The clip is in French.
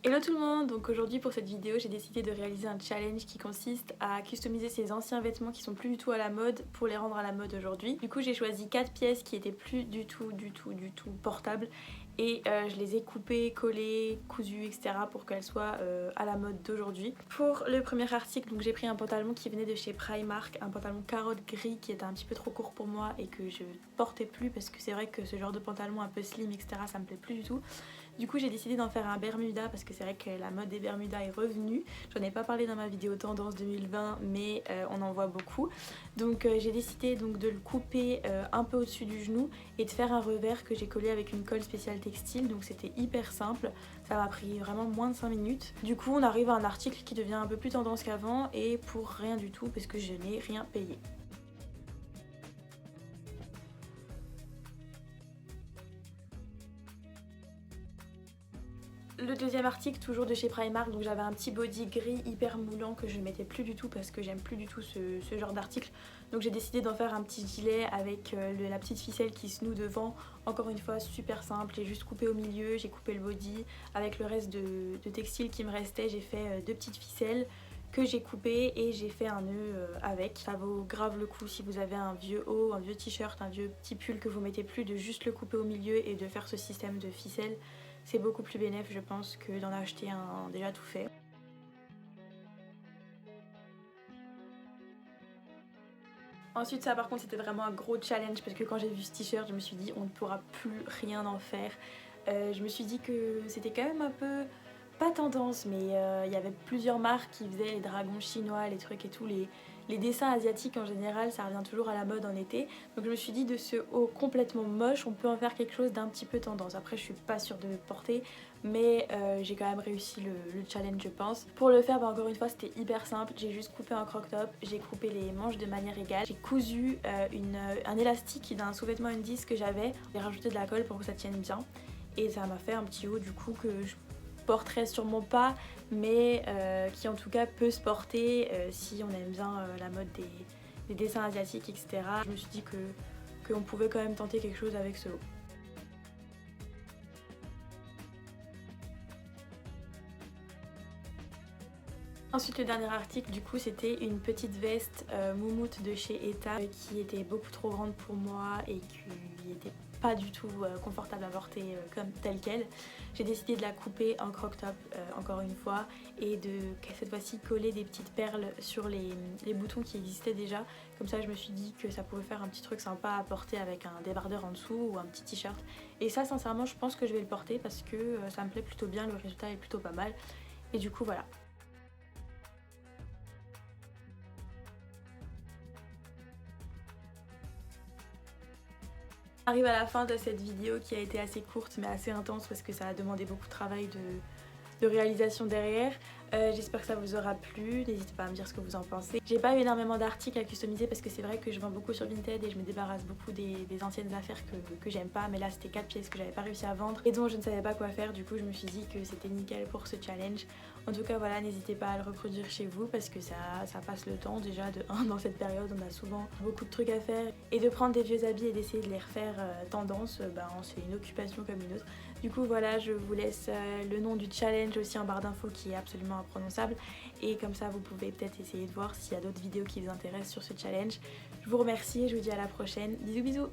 Hello tout le monde, donc aujourd'hui pour cette vidéo j'ai décidé de réaliser un challenge qui consiste à customiser ces anciens vêtements qui sont plus du tout à la mode pour les rendre à la mode aujourd'hui. Du coup j'ai choisi 4 pièces qui étaient plus du tout portables et je les ai coupées, collées, cousues etc. pour qu'elles soient à la mode d'aujourd'hui. Pour le premier article donc j'ai pris un pantalon qui venait de chez Primark, un pantalon carotte gris qui était un petit peu trop court pour moi et que je portais plus parce que c'est vrai que ce genre de pantalon un peu slim etc. ça me plaît plus du tout. Du coup j'ai décidé d'en faire un Bermuda parce que c'est vrai que la mode des Bermudas est revenue. J'en ai pas parlé dans ma vidéo tendance 2020 mais on en voit beaucoup. Donc j'ai décidé donc de le couper un peu au-dessus du genou et de faire un revers que j'ai collé avec une colle spéciale textile. Donc c'était hyper simple, ça m'a pris vraiment moins de 5 minutes. Du coup on arrive à un article qui devient un peu plus tendance qu'avant et pour rien du tout parce que je n'ai rien payé. Le deuxième article, toujours de chez Primark, donc j'avais un petit body gris hyper moulant que je ne mettais plus du tout parce que j'aime plus du tout ce genre d'article. Donc j'ai décidé d'en faire un petit gilet avec la petite ficelle qui se noue devant. Encore une fois super simple, j'ai juste coupé au milieu, j'ai coupé le body. Avec le reste de textile qui me restait, j'ai fait deux petites ficelles que j'ai coupé et j'ai fait un nœud avec. Ça vaut grave le coup si vous avez un vieux haut, un vieux t-shirt, un vieux petit pull que vous mettez plus, de juste le couper au milieu et de faire ce système de ficelle. C'est beaucoup plus bénéf je pense que d'en acheter un déjà tout fait. Ensuite ça par contre c'était vraiment un gros challenge parce que quand j'ai vu ce t-shirt je me suis dit on ne pourra plus rien en faire. Je me suis dit que c'était quand même un peu, pas tendance mais il y avait plusieurs marques qui faisaient les dragons chinois, les trucs et tout, les dessins asiatiques en général ça revient toujours à la mode en été. Donc je me suis dit de ce haut complètement moche on peut en faire quelque chose d'un petit peu tendance. Après je suis pas sûre de le porter mais j'ai quand même réussi le challenge je pense. Pour le faire encore une fois c'était hyper simple, j'ai juste coupé un crop top, j'ai coupé les manches de manière égale, j'ai cousu un élastique d'un sous-vêtement Undies que j'avais, j'ai rajouté de la colle pour que ça tienne bien et ça m'a fait un petit haut du coup que je porterai sûrement pas mais qui en tout cas peut se porter si on aime bien la mode des dessins asiatiques etc. Je me suis dit qu'on pouvait quand même tenter quelque chose avec ce haut. Ensuite le dernier article du coup c'était une petite veste moumoute de chez Eta qui était beaucoup trop grande pour moi et qui était pas du tout confortable à porter comme telle quelle. J'ai décidé de la couper en croc top encore une fois et de cette fois-ci coller des petites perles sur les boutons qui existaient déjà. Comme ça je me suis dit que ça pouvait faire un petit truc sympa à porter avec un débardeur en dessous ou un petit t-shirt. Et ça sincèrement je pense que je vais le porter parce que ça me plaît plutôt bien, le résultat est plutôt pas mal. Et du coup voilà. On arrive à la fin de cette vidéo qui a été assez courte mais assez intense parce que ça a demandé beaucoup de travail de réalisation derrière. J'espère que ça vous aura plu, n'hésitez pas à me dire ce que vous en pensez. J'ai pas eu énormément d'articles à customiser parce que c'est vrai que je vends beaucoup sur Vinted et je me débarrasse beaucoup des anciennes affaires que j'aime pas, mais là c'était 4 pièces que j'avais pas réussi à vendre et dont je ne savais pas quoi faire, du coup je me suis dit que c'était nickel pour ce challenge. En tout cas voilà, n'hésitez pas à le reproduire chez vous parce que ça passe le temps déjà de 1 dans cette période on a souvent beaucoup de trucs à faire et de prendre des vieux habits et d'essayer de les refaire tendance, c'est une occupation comme une autre. Du coup voilà, je vous laisse le nom du challenge aussi en barre d'infos qui est absolument imprononçable et comme ça vous pouvez peut-être essayer de voir s'il y a d'autres vidéos qui vous intéressent sur ce challenge. Je vous remercie et je vous dis à la prochaine. Bisous bisous.